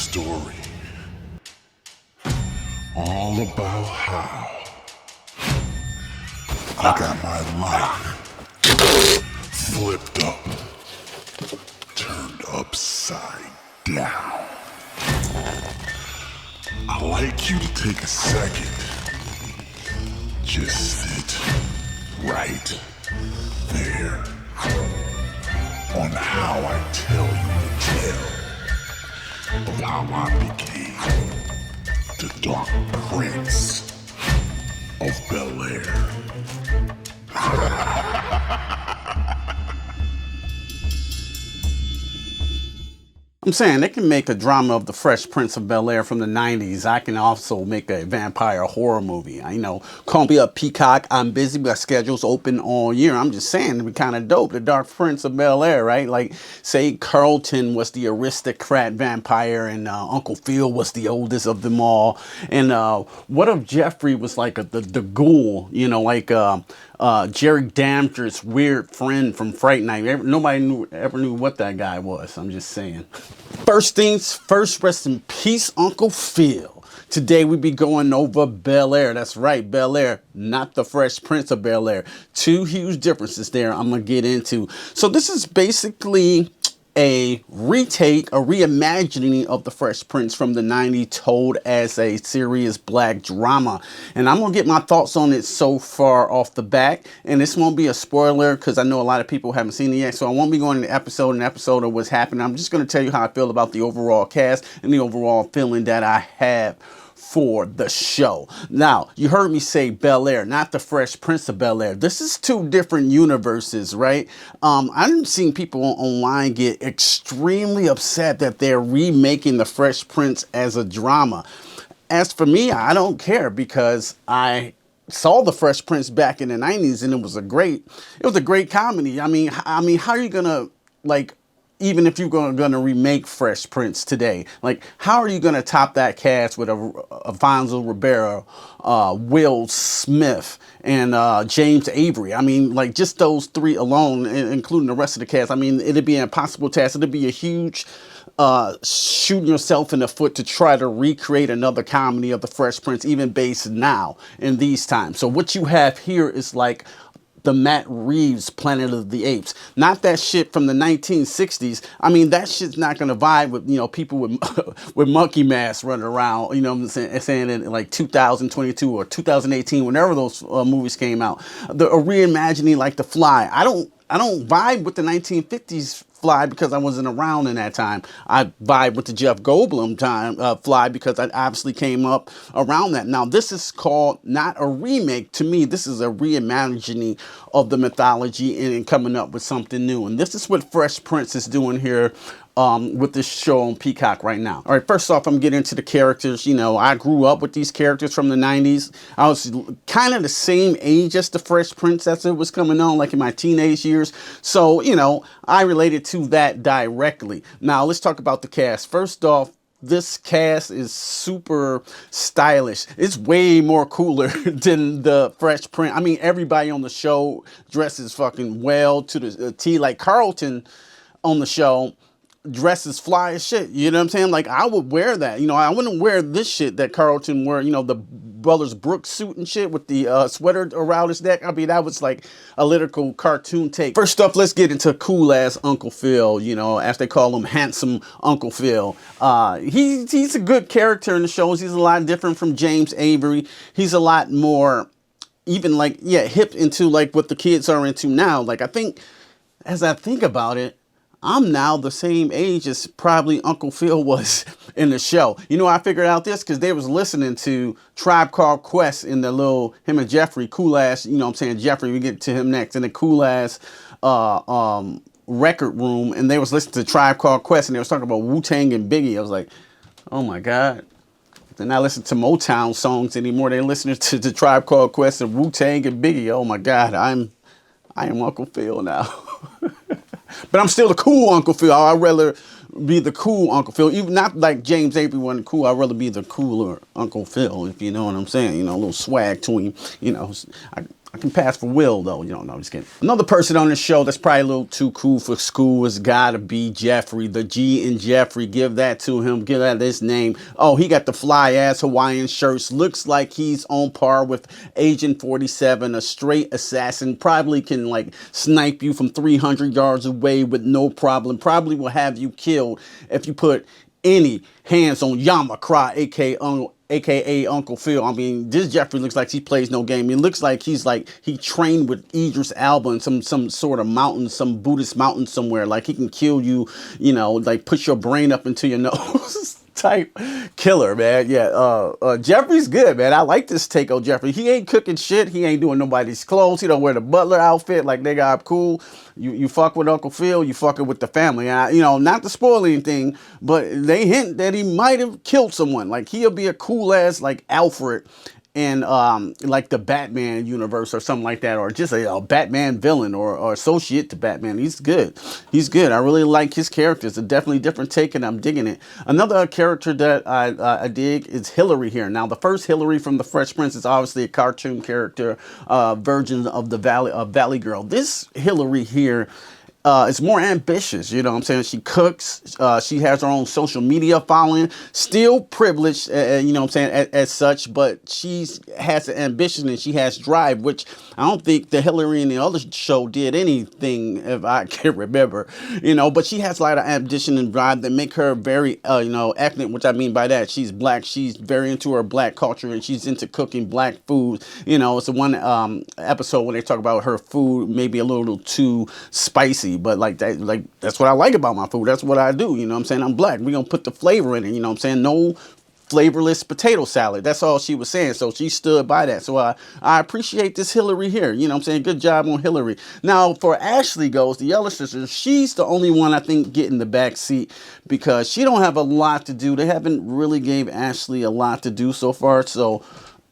story. All about how I got my life flipped up, turned upside down. I'd like you to take a second. Just sit right there on how I tell you the tale of how I became the Dark Prince of Bel-Air. I'm saying they can make a drama of the Fresh Prince of Bel-Air from the 90s. I can also make a vampire horror movie. Call me up, Peacock. I'm busy. My schedule's open all year. I'm just saying it'd be kind of dope. The Dark Prince of Bel-Air, right? Like, say Carlton was the aristocrat vampire and Uncle Phil was the oldest of them all. And what if Jeffrey was like the ghoul, Jerry Damter's weird friend from Fright Night. Nobody ever knew what that guy was. I'm just saying. First things first, rest in peace, Uncle Phil. Today we be going over Bel-Air. That's right, Bel-Air, not the Fresh Prince of Bel-Air. Two huge differences there I'm going to get into. So this is basically a retake, a reimagining of the Fresh Prince from the 90s, told as a serious black drama. And I'm going to get my thoughts on it so far off the back. And this won't be a spoiler because I know a lot of people haven't seen it yet. So I won't be going into episode of what's happening. I'm just going to tell you how I feel about the overall cast and the overall feeling that I have for the show. Now, you heard me say Bel-Air, not the Fresh Prince of Bel-Air. This is two different universes, right? I've seen people online get extremely upset that they're remaking the Fresh Prince as a drama. As for me, I don't care because I saw the Fresh Prince back in the 90s and it was a great comedy. I mean, how are you gonna, even if you're going to remake Fresh Prince today, how are you going to top that cast with Alfonso Ribeiro, Will Smith, and James Avery? Just those three alone, including the rest of the cast. It'd be an impossible task. It'd be a huge shooting yourself in the foot to try to recreate another comedy of the Fresh Prince, even based now in these times. So what you have here is the Matt Reeves Planet of the Apes. Not that shit from the 1960s. That shit's not going to vibe with, people with monkey masks running around, saying in 2022 or 2018, whenever those movies came out. A reimagining like The Fly. I don't vibe with the 1950s Fly because I wasn't around in that time. I vibe with the Jeff Goldblum Fly because I obviously came up around that. Now, this is called not a remake. To me, this is a reimagining of the mythology and coming up with something new. And this is what Fresh Prince is doing here with this show on Peacock right now. All right, first off, I'm getting into the characters. I grew up with these characters from the 90s. I was kind of the same age as the Fresh Prince as it was coming on, in my teenage years. So, I related to that directly. Now, let's talk about the cast. First off, this cast is super stylish. It's way more cooler than the Fresh Prince. Everybody on the show dresses fucking well to the T. Like Carlton on the show dresses fly as shit. You know what I'm saying? I would wear that. I wouldn't wear this shit that Carlton wore, the Brothers Brooks suit and shit with the sweater around his neck. That was a lyrical cartoon take. First up, let's get into cool ass Uncle Phil, as they call him, handsome Uncle Phil. He's a good character in the shows. He's a lot different from James Avery. He's a lot more even hip into what the kids are into now. As I think about it, I'm now the same age as probably Uncle Phil was in the show. I figured out this because they was listening to Tribe Called Quest in the him and Jeffrey, cool ass, Jeffrey, we get to him next, in the cool ass record room, and they was listening to Tribe Called Quest, and they was talking about Wu-Tang and Biggie. I was like, oh my God. They're not listening to Motown songs anymore. They're listening to the Tribe Called Quest and Wu-Tang and Biggie. Oh my God, I am Uncle Phil now. But I'm still the cool Uncle Phil. I'd rather be the cool Uncle Phil. Even not like James Avery wasn't cool. I'd rather be the cooler Uncle Phil, if you know what I'm saying. A little swag to him. I can pass for Will, though. You don't know. I'm just kidding. Another person on the show that's probably a little too cool for school has got to be Jeffrey. The G in Jeffrey. Give that to him. Give that his name. Oh, he got the fly-ass Hawaiian shirts. Looks like he's on par with Agent 47, a straight assassin. Probably can, like, snipe you from 300 yards away with no problem. Probably will have you killed if you put any hands on Yamakra, aka Uncle Phil. I mean, this Jeffrey looks like he plays no game. He looks like he trained with Idris Elba in some sort of mountain, some Buddhist mountain somewhere. Like he can kill you, you know, like push your brain up into your nose. Type killer, man. Yeah, Jeffrey's good, man. I like this take on Jeffrey. He ain't cooking shit. He ain't doing nobody's clothes. He don't wear the butler outfit. Like, nigga, I'm cool. You fuck with Uncle Phil, you fucking with the family. You know, not to spoil anything, but they hint that he might have killed someone. Like, he'll be a cool ass, like, Alfred in like the Batman universe or something like that, or just a Batman villain or associate to Batman. He's good. He's good. I really like his character. It's a definitely different take, and I'm digging it. Another character that I dig is Hillary here. Now, the first Hillary from the Fresh Prince is obviously a cartoon character, version of the Valley Girl. This Hillary here is more ambitious, you know what I'm saying? She cooks, she has her own social media following, still privileged, you know what I'm saying, as such, but she has an ambition and she has drive, which I don't think the Hillary in the other show did anything, if I can remember, you know, but she has a lot of ambition and drive that make her very, you know, ethnic, which I mean by that, she's black, she's very into her black culture, and she's into cooking black food. You know, it's the one episode when they talk about her food maybe a little too spicy, but like that's what I like about my food. That's what I do. You know what I'm saying? I'm black. We're going to put the flavor in it. You know what I'm saying? No flavorless potato salad. That's all she was saying. So she stood by that. So I appreciate this Hillary here. You know what I'm saying? Good job on Hillary. Now, for Ashley goes, the other sister, she's the only one I think getting the back seat because she don't have a lot to do. They haven't really gave Ashley a lot to do so far. So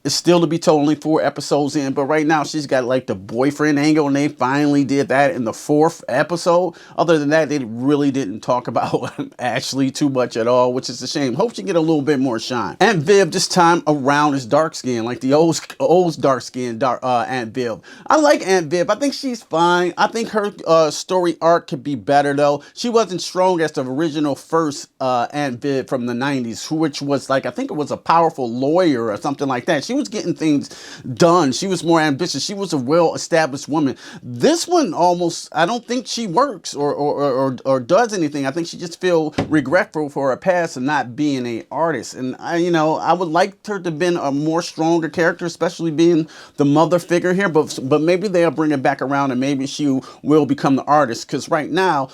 it's still to be told, only 4 episodes in, but right now she's got like the boyfriend angle, and they finally did that in the 4th episode. Other than that, they really didn't talk about Ashley too much at all, which is a shame. Hope she get a little bit more shine. Aunt Viv this time around is dark skin, like the old dark skin Aunt Viv. I like Aunt Viv. I think she's fine. I think her story arc could be better though. She wasn't strong as the original first Aunt Viv from the 90s, which was like, I think it was a powerful lawyer or something like that. She was getting things done. She was more ambitious. She was a well-established woman. This one almost, I don't think she works or does anything. I think she just feel regretful for her past and not being an artist. And you know, I would like her to have been a more stronger character, especially being the mother figure here. But maybe they'll bring it back around and maybe she will become the artist. Because right now,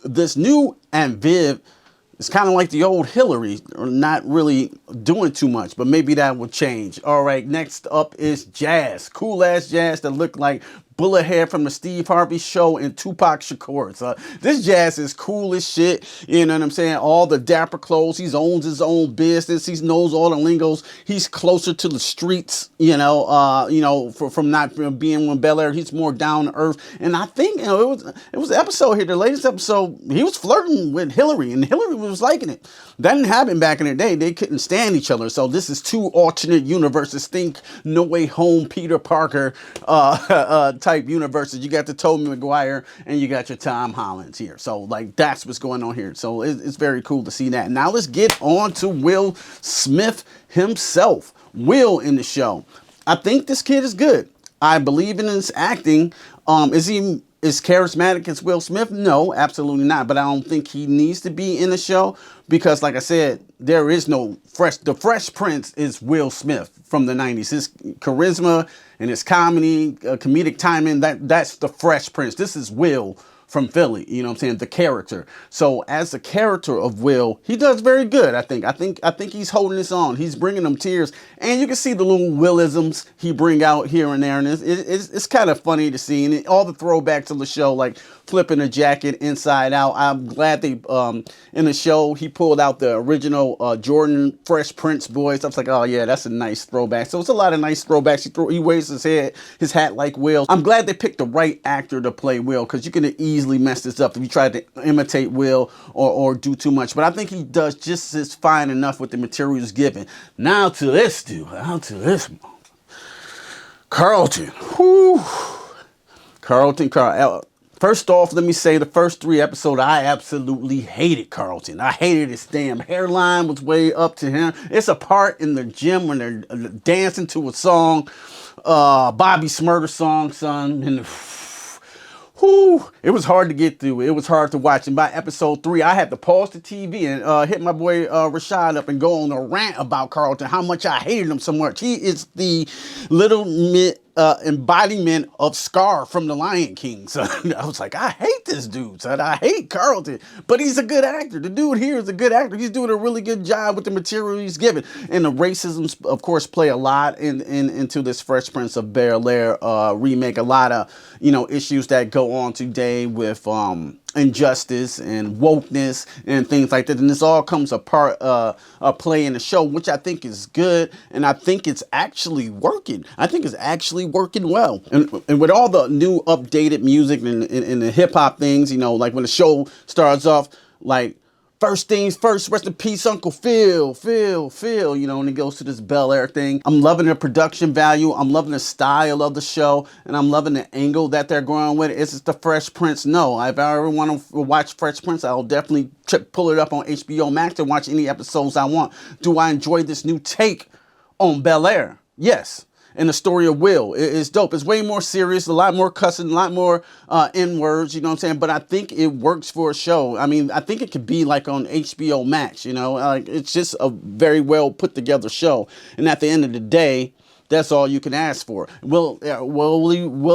this new Aunt Viv, it's kind of like the old Hillary, not really doing too much, but maybe that will change. All right, next up is Jazz. Cool-ass Jazz that looked like bullet hair from the Steve Harvey show and Tupac Shakur's. This Jazz is cool as shit. You know what I'm saying? All the dapper clothes. He owns his own business. He knows all the lingos. He's closer to the streets, you know, from not being with Bel-Air. He's more down to earth. And I think, you know, it was an episode here, the latest episode, he was flirting with Hillary, and Hillary was liking it. That didn't happen back in the day. They couldn't stand each other. So this is 2 alternate universes. Think No Way Home, Peter Parker, type universes. You got the Tobey Maguire and you got your Tom Hollands here. So like that's what's going on here. So it's very cool to see that. Now let's get on to Will Smith himself. Will in the show. I think this kid is good. I believe in his acting. Is he as charismatic as Will Smith? No, absolutely not. But I don't think he needs to be in the show because, like I said, there is no The Fresh Prince is Will Smith from the 90s. His charisma and his comedy, comedic timing, that's the Fresh Prince. This is Will from Philly, you know what I'm saying, the character. So as the character of Will, he does very good, I think. I think he's holding this on. He's bringing them tears, and you can see the little Willisms he bring out here and there, and it's kind of funny to see, and all the throwbacks to the show, like flipping a jacket inside out. I'm glad they in the show he pulled out the original Jordan Fresh Prince voice. I was like, oh yeah, that's a nice throwback. So it's a lot of nice throwbacks. He waves his hat like Will. I'm glad they picked the right actor to play Will, because you can easily mess this up if you try to imitate Will or do too much. But I think he does just as fine enough with the materials given. Now to this dude. Now to this one. Carlton. Whew. Carlton. First off, let me say the first 3 episodes, I absolutely hated Carlton. I hated his damn hairline was way up to him. It's a part in the gym when they're dancing to a song, Bobby Smurder song, son, and whew, it was hard to get through. It was hard to watch. And by episode 3, I had to pause the TV and hit my boy Rashad up and go on a rant about Carlton, how much I hated him so much. He is the little embodiment of Scar from The Lion King. So I was like, I hate this dude, son. I hate Carlton. But he's a good actor. The dude here is a good actor. He's doing a really good job with the material he's given. And the racism, of course, play a lot into this Fresh Prince of Bel-Air remake. A lot of, issues that go on today with injustice and wokeness and things like that, and this all comes apart play in the show, which I think is good, and I think it's actually working. I think it's actually working well, and with all the new updated music and the hip-hop things, like when the show starts off like first things first, rest in peace, Uncle Phil, and it goes to this Bel-Air thing. I'm loving the production value. I'm loving the style of the show, and I'm loving the angle that they're going with. Is it the Fresh Prince? No. If I ever want to watch Fresh Prince, I'll definitely pull it up on HBO Max and watch any episodes I want. Do I enjoy this new take on Bel-Air? Yes. And the story of Will is dope. It's way more serious, a lot more cussing, a lot more N-words, you know what I'm saying? But I think it works for a show. I mean, I think it could be like on HBO Max, like it's just a very well put together show. And at the end of the day, that's all you can ask for. Will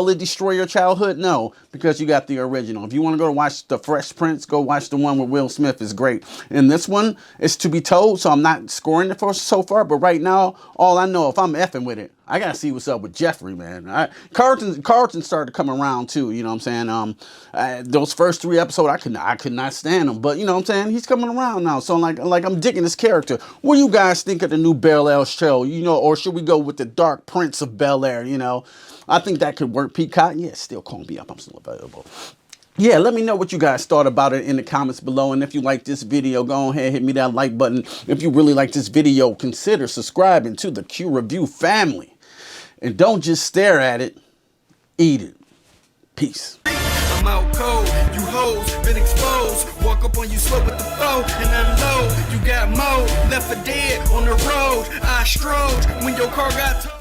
it destroy your childhood? No, because you got the original. If you want to go watch the Fresh Prince, go watch the one with Will Smith. Is great. And this one is to be told, so I'm not scoring it for so far. But right now, all I know, if I'm effing with it, I gotta see what's up with Jeffrey, man. Carlton started coming around too. You know what I'm saying? Those first 3 episodes, I could not stand him. But you know what I'm saying? He's coming around now. So like I'm digging his character. What do you guys think of the new Bel-Air show? Or should we go with the Dark Prince of Bel-Air? I think that could work. Peacock, yeah, still call me up. I'm still available. Yeah, let me know what you guys thought about it in the comments below. And if you like this video, go ahead, hit me that like button. If you really like this video, consider subscribing to the Q Review family. And don't just stare at it, eat it. Peace. I'm out cold, you hoes been exposed. Walk up on you slow with the foe and unload. You got more left for dead on the road. I strode when your car got towed.